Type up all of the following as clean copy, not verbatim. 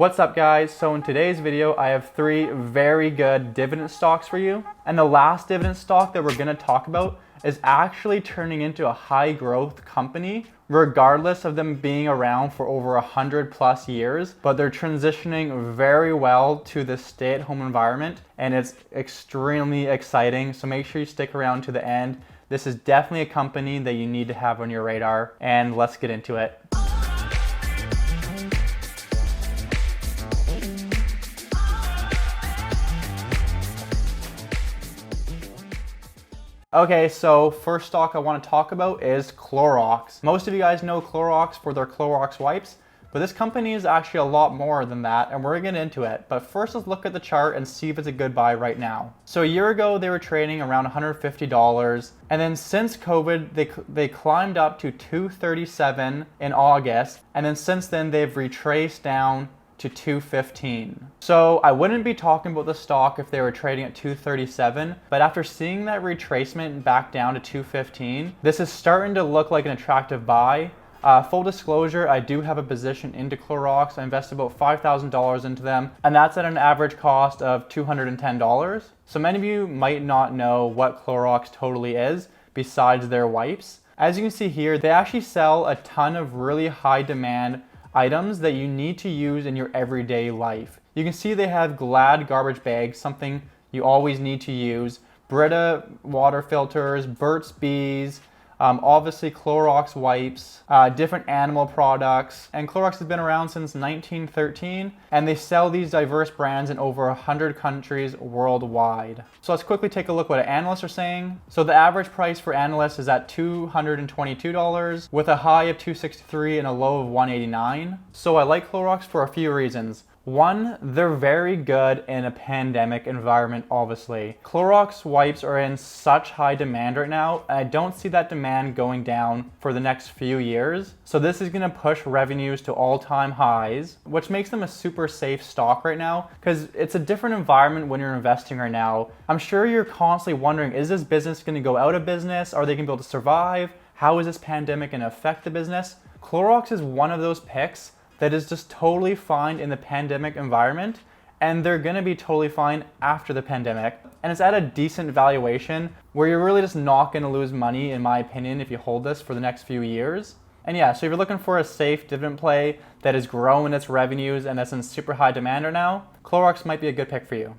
What's up guys? So in today's video, I have three very good dividend stocks for you. And the last dividend stock that we're gonna talk about is actually turning into a high growth company, regardless of them being around for over 100+ years, but they're transitioning very well to the stay-at-home environment and it's extremely exciting. So make sure you stick around to the end. This is definitely a company that you need to have on your radar, and let's get into it. Okay, so first stock I want to talk about is Clorox. Most of you guys know Clorox for their Clorox wipes, but this company is actually a lot more than that, and we're gonna get into it. But first, let's look at the chart and see if it's a good buy right now. So a year ago, they were trading around $150, and then since COVID, they climbed up to $237 in August, and then since then, they've retraced down to $215. So I wouldn't be talking about the stock if they were trading at $237, but after seeing that retracement back down to $215, this is starting to look like an attractive buy. Full disclosure, I do have a position into Clorox. I invested about $5,000 into them, and that's at an average cost of $210. So many of you might not know what Clorox totally is besides their wipes. As you can see here, they actually sell a ton of really high demand items that you need to use in your everyday life. You can see they have Glad garbage bags, something you always need to use, Brita water filters, Burt's Bees, obviously Clorox wipes, different animal products, and Clorox has been around since 1913, and they sell these diverse brands in over 100 countries worldwide. So let's quickly take a look what analysts are saying. So the average price for analysts is at $222, with a high of $263 and a low of $189. So I like Clorox for a few reasons. One, they're very good in a pandemic environment, obviously. Clorox wipes are in such high demand right now, and I don't see that demand going down for the next few years. So this is gonna push revenues to all-time highs, which makes them a super safe stock right now, because it's a different environment when you're investing right now. I'm sure you're constantly wondering, is this business gonna go out of business? Are they gonna be able to survive? How is this pandemic gonna affect the business? Clorox is one of those picks that is just totally fine in the pandemic environment, and they're gonna be totally fine after the pandemic. And it's at a decent valuation where you're really just not gonna lose money, in my opinion, if you hold this for the next few years. And yeah, so if you're looking for a safe dividend play that is growing its revenues and that's in super high demand right now, Clorox might be a good pick for you.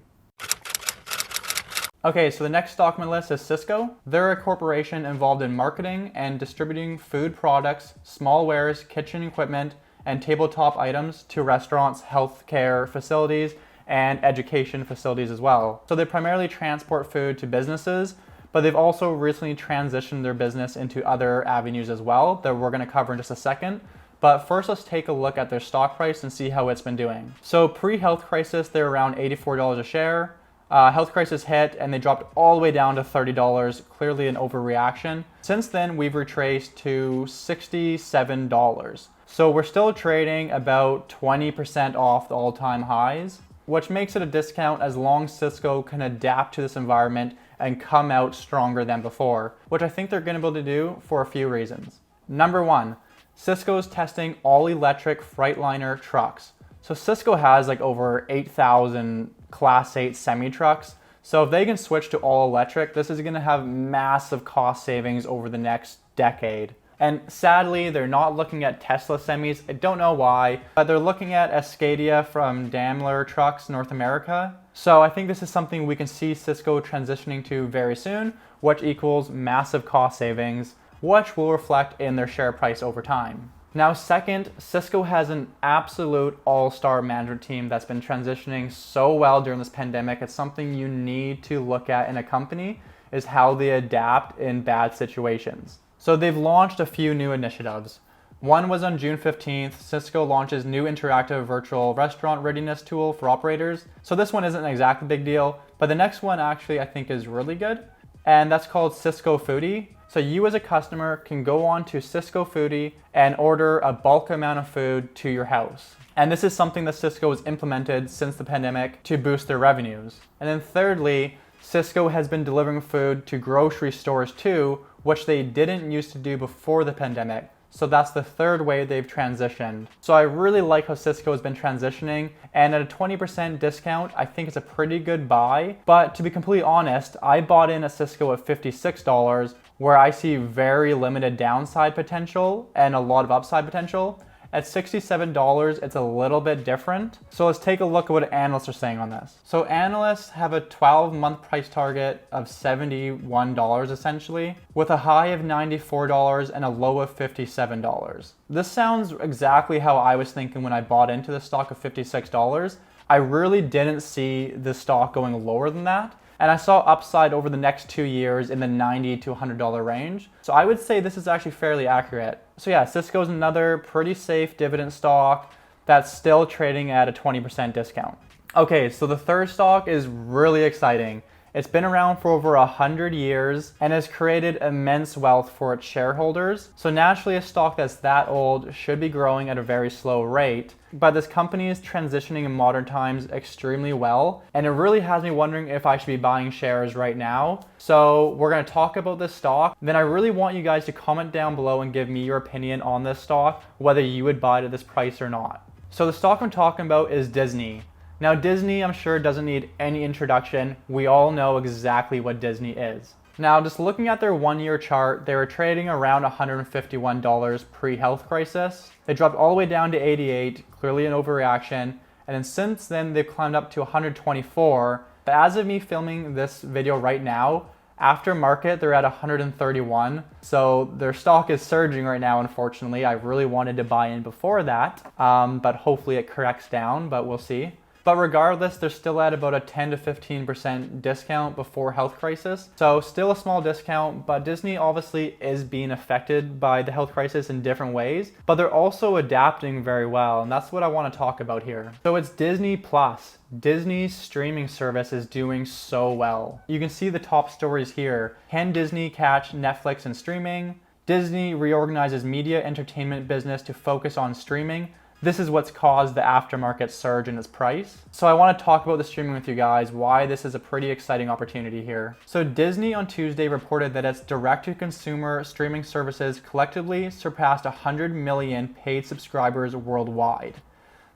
Okay, so the next stock on my list is Cisco. They're a corporation involved in marketing and distributing food products, small wares, kitchen equipment, and tabletop items to restaurants, healthcare facilities, and education facilities as well. So they primarily transport food to businesses, but they've also recently transitioned their business into other avenues as well that we're gonna cover in just a second. But first, let's take a look at their stock price and see how it's been doing. So pre-health crisis, they're around $84 a share. Health crisis hit and they dropped all the way down to $30, clearly an overreaction. Since then, we've retraced to $67. So we're still trading about 20% off the all-time highs, which makes it a discount as long as Cisco can adapt to this environment and come out stronger than before, which I think they're gonna be able to do for a few reasons. Number one, Cisco's testing all-electric Freightliner trucks. So Cisco has like over 8,000 Class 8 semi-trucks. So if they can switch to all-electric, this is gonna have massive cost savings over the next decade. And sadly, they're not looking at Tesla semis. I don't know why, but they're looking at Escadia from Daimler Trucks North America. So I think this is something we can see Cisco transitioning to very soon, which equals massive cost savings, which will reflect in their share price over time. Now, second, Cisco has an absolute all-star management team that's been transitioning so well during this pandemic. It's something you need to look at in a company, is how they adapt in bad situations. So they've launched a few new initiatives. One was on June 15th, Cisco launches new interactive virtual restaurant readiness tool for operators. So this one isn't exactly a big deal, but the next one actually I think is really good. And that's called Cisco Foodie. So you as a customer can go on to Cisco Foodie and order a bulk amount of food to your house. And this is something that Cisco has implemented since the pandemic to boost their revenues. And then thirdly, Cisco has been delivering food to grocery stores too, which they didn't used to do before the pandemic. So that's the third way they've transitioned. So I really like how Cisco has been transitioning, and at a 20% discount, I think it's a pretty good buy. But to be completely honest, I bought in a Cisco at $56, where I see very limited downside potential and a lot of upside potential. At $67, it's a little bit different. So let's take a look at what analysts are saying on this. So analysts have a 12-month price target of $71 essentially, with a high of $94 and a low of $57. This sounds exactly how I was thinking when I bought into the stock of $56. I really didn't see the stock going lower than that. And I saw upside over the next 2 years in the $90 to $100 range. So I would say this is actually fairly accurate. So yeah, Cisco is another pretty safe dividend stock that's still trading at a 20% discount. Okay, so the third stock is really exciting. It's been around for over 100 years and has created immense wealth for its shareholders. So naturally, a stock that's that old should be growing at a very slow rate. But this company is transitioning in modern times extremely well, and it really has me wondering if I should be buying shares right now. So we're going to talk about this stock. Then I really want you guys to comment down below and give me your opinion on this stock, whether you would buy it at this price or not. So the stock I'm talking about is Disney. Now Disney, I'm sure, doesn't need any introduction. We all know exactly what Disney is. Now, just looking at their 1-year chart, they were trading around $151 pre-health crisis. They dropped all the way down to 88, clearly an overreaction. And then since then, they've climbed up to 124. But as of me filming this video right now, after market, they're at 131. So their stock is surging right now, unfortunately. I really wanted to buy in before that, but hopefully it corrects down, but we'll see. But regardless, they're still at about a 10 to 15% discount before health crisis. So still a small discount, but Disney obviously is being affected by the health crisis in different ways, but they're also adapting very well. And that's what I want to talk about here. So it's Disney Plus. Disney's streaming service is doing so well. You can see the top stories here. Can Disney catch Netflix in streaming? Disney reorganizes media entertainment business to focus on streaming. This is what's caused the aftermarket surge in its price. So I want to talk about the streaming with you guys, why this is a pretty exciting opportunity here. So Disney on Tuesday reported that its direct-to-consumer streaming services collectively surpassed 100 million paid subscribers worldwide.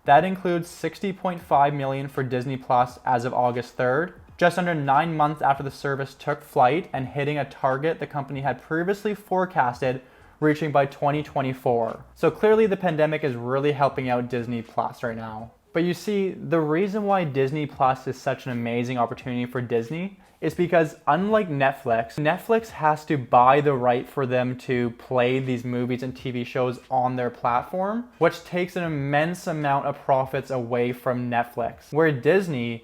That includes 60.5 million for Disney Plus as of August 3rd, just under 9 months after the service took flight and hitting a target the company had previously forecasted reaching by 2024. So clearly the pandemic is really helping out Disney Plus right now. But you see, the reason why Disney Plus is such an amazing opportunity for Disney is because unlike Netflix, Netflix has to buy the right for them to play these movies and TV shows on their platform, which takes an immense amount of profits away from Netflix. Where Disney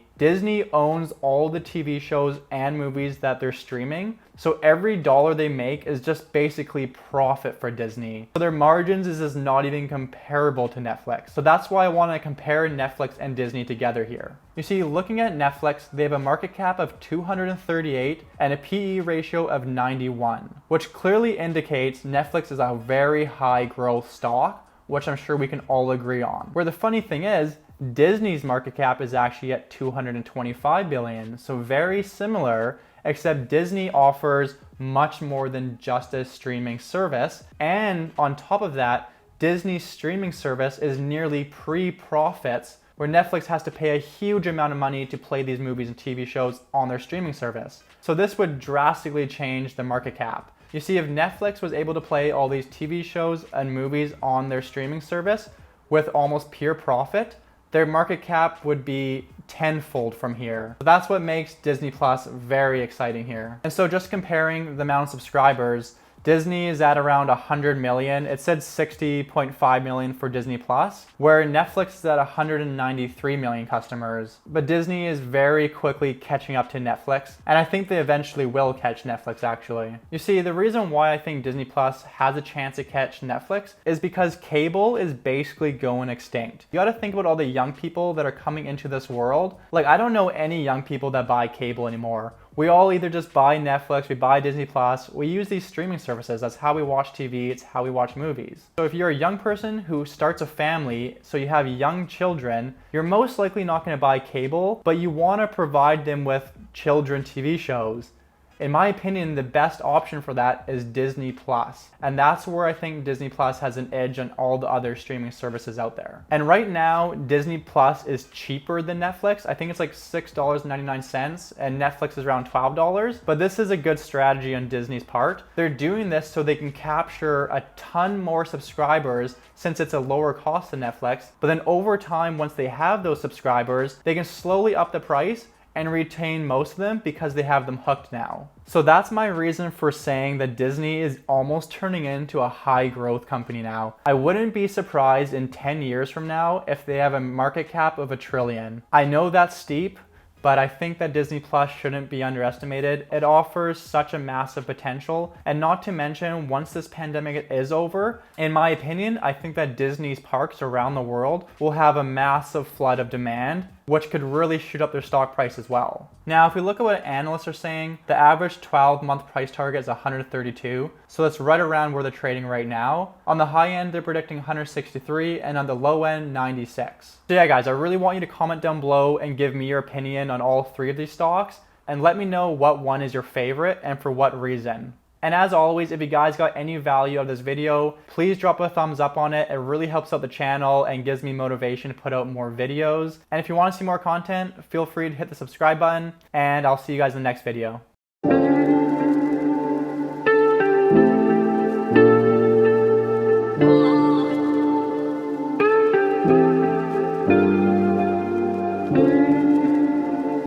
owns all the TV shows and movies that they're streaming. So every dollar they make is just basically profit for Disney. So their margins is just not even comparable to Netflix. So that's why I want to compare Netflix and Disney together here. You see, looking at Netflix, they have a market cap of 238 and a PE ratio of 91, which clearly indicates Netflix is a very high growth stock, which I'm sure we can all agree on. Where the funny thing is, Disney's market cap is actually at 225 billion, so very similar, except Disney offers much more than just a streaming service. And on top of that, Disney's streaming service is nearly pre-profits, where Netflix has to pay a huge amount of money to play these movies and TV shows on their streaming service. So this would drastically change the market cap. You see, if Netflix was able to play all these TV shows and movies on their streaming service with almost pure profit, their market cap would be tenfold from here. So that's what makes Disney Plus very exciting here. And so just comparing the amount of subscribers, Disney is at around 100 million. It said 60.5 million for Disney Plus, where Netflix is at 193 million customers. But Disney is very quickly catching up to Netflix, and I think they eventually will catch Netflix actually. You see, the reason why I think Disney Plus has a chance to catch Netflix is because cable is basically going extinct. You gotta think about all the young people that are coming into this world. Like, I don't know any young people that buy cable anymore. We all either just buy Netflix, we buy Disney Plus, we use these streaming services. That's how we watch TV, it's how we watch movies. So if you're a young person who starts a family, so you have young children, you're most likely not going to buy cable, but you want to provide them with children TV shows. In my opinion, the best option for that is Disney Plus. And that's where I think Disney Plus has an edge on all the other streaming services out there. And right now, Disney Plus is cheaper than Netflix. I think it's like $6.99 and Netflix is around $12. But this is a good strategy on Disney's part. They're doing this so they can capture a ton more subscribers since it's a lower cost than Netflix. But then over time, once they have those subscribers, they can slowly up the price and retain most of them because they have them hooked now. So that's my reason for saying that Disney is almost turning into a high growth company now. I wouldn't be surprised in 10 years from now if they have a market cap of $1 trillion. I know that's steep, but I think that Disney Plus shouldn't be underestimated. It offers such a massive potential. And not to mention, once this pandemic is over, in my opinion, I think that Disney's parks around the world will have a massive flood of demand, which could really shoot up their stock price as well. Now, if we look at what analysts are saying, the average 12-month price target is 132. So that's right around where they're trading right now. On the high end, they're predicting 163, and on the low end, 96. So yeah, guys, I really want you to comment down below and give me your opinion on all three of these stocks, and let me know what one is your favorite and for what reason. And as always, if you guys got any value out of this video, please drop a thumbs up on it. It really helps out the channel and gives me motivation to put out more videos. And if you want to see more content, feel free to hit the subscribe button, and I'll see you guys in the next video.